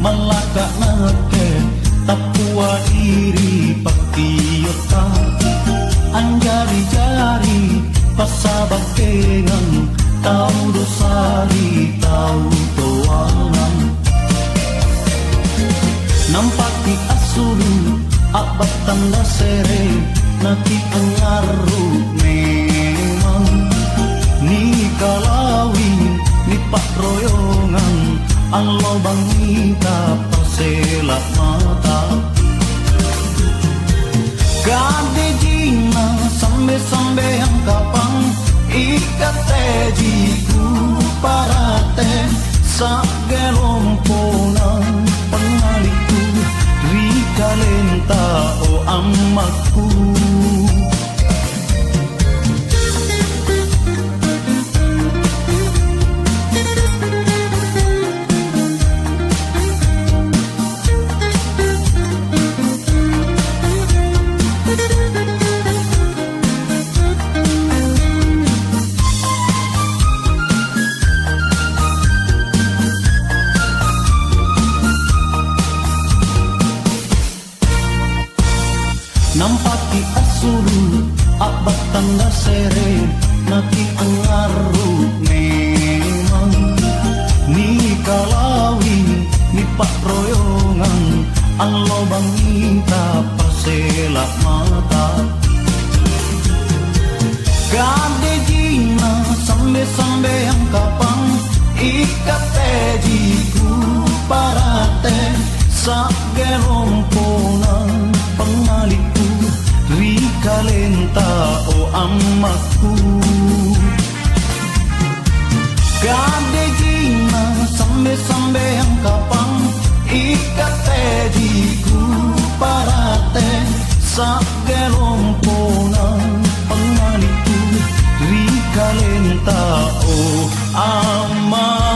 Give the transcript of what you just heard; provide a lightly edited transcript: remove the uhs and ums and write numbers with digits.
malaka nake tapua iri pakiyota anjari jari pasabak kengang tau dosari tau toangan nampaki asulu abat tanda sere nati angaru memang ni kalawin ni pak royongan Allah bangita persela mata gade jina sambe yang kapang ikate jiku parate sagelomponan pengaliku rika lenta o ammakku nampaki asulu abat tanda sere nati angaru memang ni kalawin ni pak royongan Allah bangita pasela mata gade jina sambe yang kapang ikate jiku parate sageromponan pengaliku rika lenta o ammakku gade jina sambe yang kapang ikate jiku parate sageromponan pengaliku rika lenta o ammakku